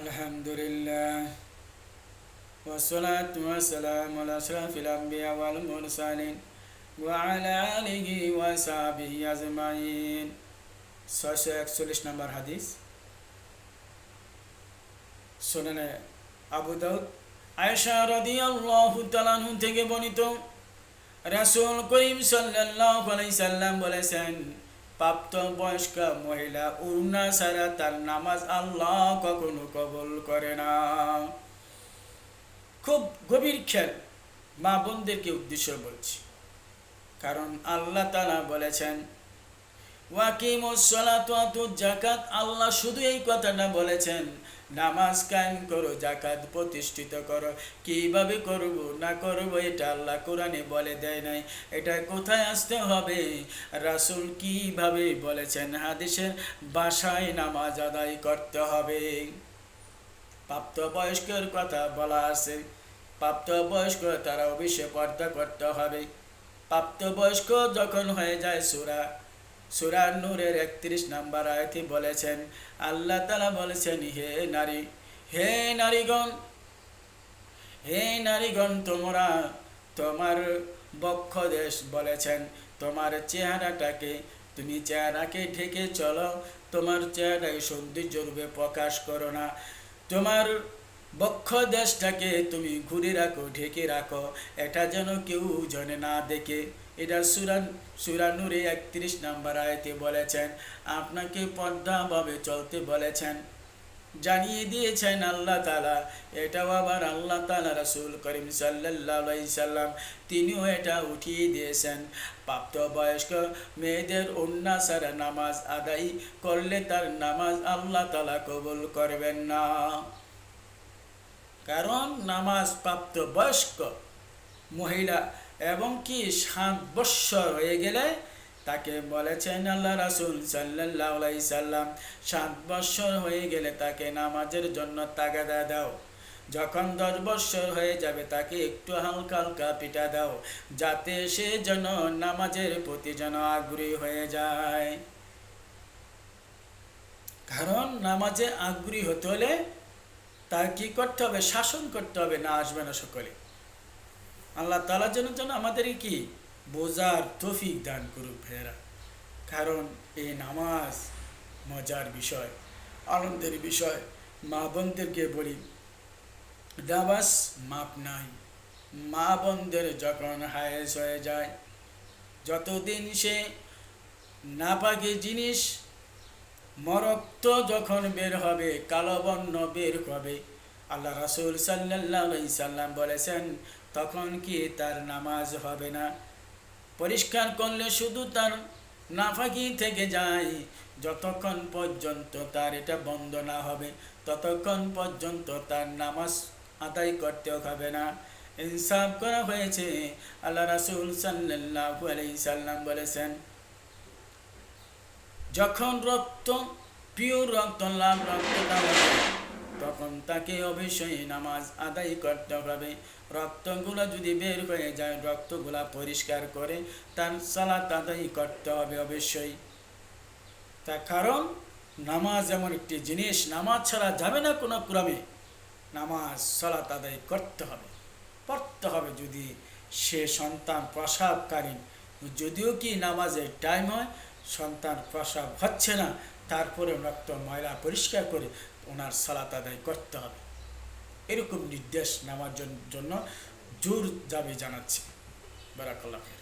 আলহামদুলিল্লাহ ওয়াসসালাতু ওয়াসসালামু আলা আশরাফিল আমবিয়া ওয়াল মুরসালিন ওয়া আলা আলিহি ওয়া সাহবিহি আজমাইন। 641 নম্বর হাদিস, সুনানে আবু দাউদ আয়েশা রাদিয়াল্লাহু তাআলা আনহা থেকে বর্ণিত, রাসূল করিম সাল্লাল্লাহু আলাইহি সাল্লাম বলেছেন, প্রাপ্ত বয়স্ক মহিলা উড়না ছাড়া তার নামাজ আল্লাহ কখনো কবুল করে না। খুব গভীর খেয়াল, মা বোনদেরকে উদ্দেশ্য বলছি, কারণ আল্লাহ তাআলা বলেছেন ওয়াকিমুস সালাত ওয়া আতুজ যাকাত। আল্লাহ শুধু এই কথাটা বলেছেন, নামাজ কায়েম করো, যাকাত প্রতিষ্ঠিত করো। কিভাবে করব না করব এটা আল্লাহ কোরআনে বলে দেয় নাই। এটা কোথায় আসতে হবে, রাসূল কিভাবে বলেছেন, হাদিসের ভাষায় নামাজ আদায় করতে হবে। প্রাপ্তবয়স্কের কথা বলা আছে, প্রাপ্তবয়স্ক তারা অবশ্যই পর্দা করতে হবে। প্রাপ্তবয়স্ক যখন হয়ে যায়, সূরা নূরের 31 নম্বর আয়াতে বলেছেন, আল্লাহ তাআলা বলেছেন, হে নারীগণ, তোমরা তোমার বক্ষ দেশ বলেছেন, তোমার চেহারাকে ঢেকে চলো, তোমার চেহারাকে সৌন্দর্য রূপে প্রকাশ করো না, তোমার বক্ষ দেশটাকে তুমি ঘুরে রাখো, ঢেকে রাখো, এটা যেন কেউ জনে না দেখে। এটা সূরা নূরে 31 নম্বর আয়াতে বলেছেন। আপনাকে পর্দাভাবে চলতে বলেছেন, জানিয়ে দিয়েছেন আল্লাহ তাআলা। এটাও আবার আল্লাহ তাআলা রাসূল করিম সাল্লাল্লাহু আলাইহি সাল্লাম তিনিও এটা উঠিয়ে দিয়েছেন। প্রাপ্তবয়স্ক মেয়েদের ওড়না ছাড়া নামাজ আদায় করলে তার নামাজ আল্লাহ তাআলা কবুল করবেন না। কারণ নামাজ প্রাপ্তবয়স্ক মহিলা এবং কি 7 বৎসর হয়ে গেলে তাকে বলেছেন আল্লাহ রাসূল সাল্লাল্লাহু আলাইহি সাল্লাম, 7 বৎসর হয়ে গেলে তাকে নামাজের জন্য তাগাদা দাও। যখন 10 বৎসর হয়ে যাবে তাকে একটু হালকা হালকা পিটা দাও, যাতে সে যেন নামাজের প্রতি যেন আগ্রহী হয়ে যায়। কারণ নামাজে আগ্রহী হতে হলে তার কি করতে হবে, শাসন করতে হবে, না আসবে না সকলে। আল্লাহ তাআলা যেন আমাদেরকে কি বোঝার তৌফিক দান করুক ভাইয়েরা। কারণ এই নামাজ মজার বিষয়, আনন্দের বিষয়। মা বোনদেরকে বলি, নামাজ মাপ নাই। মা বোনদের যখন হায়েজ হয়ে যায়, যতদিন সে নাপাকি জিনিস মরক্ত যখন বের হবে, কালো বর্ণ বের হবে, আল্লাহ রাসূল সাল্লাল্লাহু আলাইহি সাল্লাম বলেছেন, তখন কি তার নামাজ হবে না। পরিষ্কার করলে শুধু তার নাফাকি থেকে যায়, যতক্ষণ পর্যন্ত তার এটা বন্ধ না হবে ততক্ষণ পর্যন্ত তার নামাজ আদায় করতে হবে না। ইনসাফ করা হয়েছে। আল্লাহ রাসূল সাল্লাল্লাহু আলাইহি সাল্লাম বলেছেন, যখন পিওর রক্ত লাল রক্তটা হবে, তখন তাকে অবশ্যই নামাজ আদায় করতে হবে। রক্তগুলো যদি বের হয়ে যায়, রক্তগুলা পরিষ্কার করে তার সালাত আদায় করতে হবে অবশ্যই। তার কারণ নামাজ এমন একটি জিনিস, নামাজ ছাড়া যাবে না কোনো ক্রমে। নামাজ সালাত আদায় করতে হবে, পড়তে হবে। যদি সে সন্তান প্রসবকালীন, যদিও কি নামাজের টাইম হয়, সন্তান প্রসব হচ্ছে না, তারপরে রক্ত ময়লা পরিষ্কার করে ওনার সালাত আদায় করতে হবে। এরকম নির্দেশ নেওয়ার জন্য জোর দাবি জানাচ্ছি। বারাকাল্লাহু ফিক।